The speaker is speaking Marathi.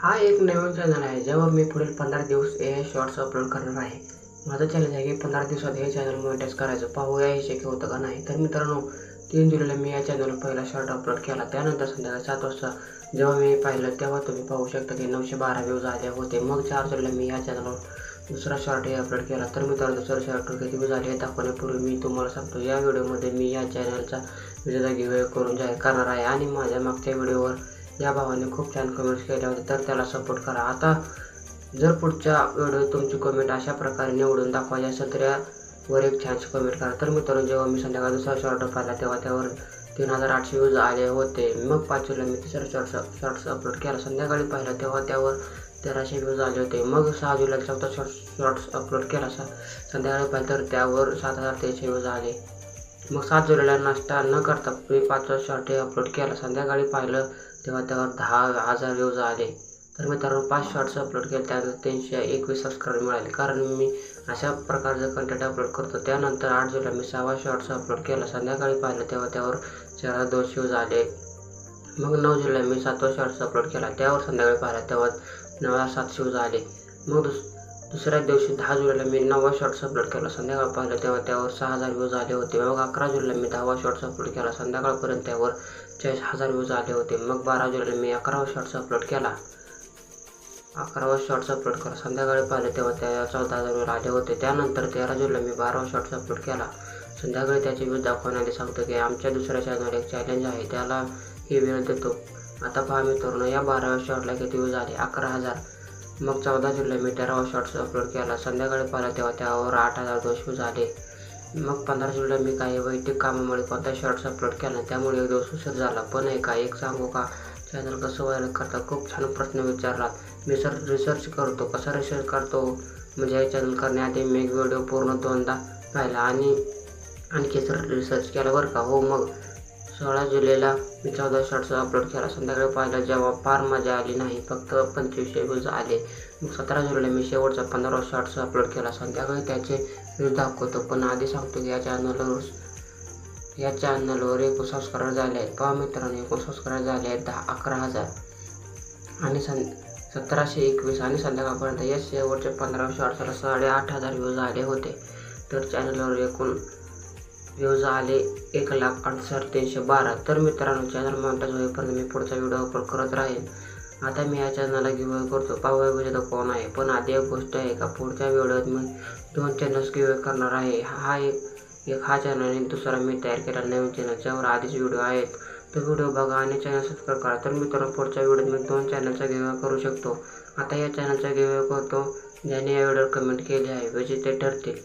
हा एक नवीन चॅनल आहे ज्यावर मी पुढील 15 दिवस AI शॉर्ट्स अपलोड करणार आहे। माझं चॅनल आहे की 15 दिवसात हे चॅनल मोनेटाईज करायचं, पाहूया हे शक्य होतं का नाही। तर मित्रांनो, 3 जुलैला मी या चॅनलवर पहिला शॉर्ट अपलोड केला। त्यानंतर संध्याकाळी 7 वाजता जेव्हा मी पाहिलं तेव्हा तुम्ही पाहू शकता की 912 व्ह्यूज आले होते। मग 4 जुलैला मी या चॅनलवर दुसरा शॉर्ट अपलोड केला। तर मित्रांनो, दुसरा शॉर्टवर किती व्ह्यूज आले हे दाखवण्यापूर्वी मी तुम्हाला सांगतो, या व्हिडिओमध्ये मी या चॅनलचा विजेता गिव्हअवे करून जाहीर करणार आहे आणि माझ्या मागच्या व्हिडिओवर या भावाने खूप छान कमेंट्स केल्या होत्या, तर त्याला सपोर्ट करा। आता जर पुढच्या व्हिडिओत तुमची कमेंट अशा प्रकारे निवडून दाखवायची असेल तर यावर एक छानशी कमेंट करा। तर मित्रांनो, जेव्हा मी संध्याकाळी दुसरा शॉर्ट पाहिला तेव्हा त्यावर 3800 व्ह्यूज आले होते। मग 5 जुलैला मी तिसरा शॉर्ट्स अपलोड केला। संध्याकाळी पाहिला तेव्हा त्यावर 1300 व्ह्यूज आले होते। मग 6 जुलैला चौथा शॉर्ट्स अपलोड केला। संध्याकाळी पाहिलं तर त्यावर 7300 व्ह्यूज आले। मग 7 जुलैला नाश्ता न करता मी 5वा शॉर्ट अपलोड केला। संध्याकाळी पाहिलं तेव्हा त्यावर 10,000 व्ह्यूज आले। तर मित्रांनो, 5 शॉर्ट्स अपलोड केले, त्यानंतर 321 सबस्क्राईबर मिळाले, कारण मी अशा प्रकारचं कंटेंट अपलोड करतो। त्यानंतर 8 जुलैला मी 6वा शॉर्ट्स अपलोड केला। संध्याकाळी पाहिलं तेव्हा त्यावर 4200 व्ह्यूज आले। मग 9 जुलैला मी 7वा शॉर्ट्स अपलोड केला। त्यावर संध्याकाळी पाहिलं तेव्हा 9700 व्ह्यूज आले। मग दुसऱ्या दिवशी 10 जुलैला मी 9वा शॉर्ट्स अपलोड केला। संध्याकाळी पाहिलं तेव्हा त्यावर 6000 व्ह्यूज आले होते। मग 11 जुलैला मी 10वा शॉर्ट्स अपलोड केला। संध्याकाळपर्यंत त्यावर 40,000 व्ह्यूज आले होते। मग 12 जुलैला मी 11वा शॉर्ट्स अपलोड केला। संध्याकाळी पाहिलं तेव्हा त्यावर 14,000 व्ह्यूज आले होते। त्यानंतर 13 जुलैला मी 12वा शॉर्ट्स अपलोड केला। संध्याकाळी त्याचे व्ह्यूज दाखवण्याआधी सांगतो की आमच्या दुसऱ्या चॅनलवर एक चॅलेंज आहे, त्याला हे व्ह्यूज देतो। आता पहा मित्रांनो, या 12व्या शॉर्टला किती व्ह्यूज आले, 11,000। मग 14 जुलैला मी 13वा शॉर्ट्स अपलोड केला। संध्याकाळी पाहिलं तेव्हा त्यावर 8,200 व्ह्यूज आले। मग 15 जुलैला मी काही वैयक्तिक कामामुळे कोणताही शॉर्ट्स अपलोड केला नाही, त्यामुळे एक दिवस उशीर झाला। पण एक सांगू का, चॅनल कसं व्हायरल करता, खूप छान प्रश्न विचारलात। मी रिसर्च करतो, कसा रिसर्च करतो म्हणजे हे चॅनल करण्याआधी मी एक व्हिडिओ पूर्ण 2दा पाहिला आणि आणखी रिसर्च केला बरं का। हो, मग 16 जुलैला मी 14 शॉर्ट्स अपलोड केला। संध्याकाळी पाहिलं जेव्हा फार मजा आली नाही, फक्त 2500 व्ह्यूज आले। मग 17 जुलैला मी शेवटचा 15वा शॉर्ट्स अपलोड केला। संध्याकाळी त्याचे व्ह्यूज दाखवतो, पण आधी सांगतो की या चॅनलवर 21 सबस्क्राईबर झाले आहेत। पहा मित्रांनो, 21 सबस्क्राईबर झाले आहेत 11,000 आणि 1721 आणि संध्याकाळपर्यंत या शेवटच्या 15 शॉर्ट्सला 8,500 व्ह्यूज आले होते। तर चॅनलवर एकूण व्ह्यूज आले 1,68,312। तर मित्रांनो, चॅनल मोनेटाईज होईपर्यंत मी पुढचा व्हिडिओ अपलोड करत राहीन। आता मी या चॅनलला गिव्हअवे करतो, पाहूया विजेता कोण आहे। पण आधी एक गोष्ट आहे का, पुढच्या व्हिडिओत मी 2 चॅनल्स गिव्हअवे करणार आहे। हा चॅनल आणि दुसरा मी तयार केलेला नवीन चॅनल ज्यावर आधीच व्हिडिओ आहेत, तो व्हिडिओ बघा आणि चॅनल सबस्क्राईब करा। तर मित्रांनो, पुढच्या व्हिडिओत मी 2 चॅनलचा गिव्हअवे करू शकतो। आता या चॅनलचा गिव्हअवे करतो ज्याने या व्हिडिओवर कमेंट केली आहे, विजेते ठरतील।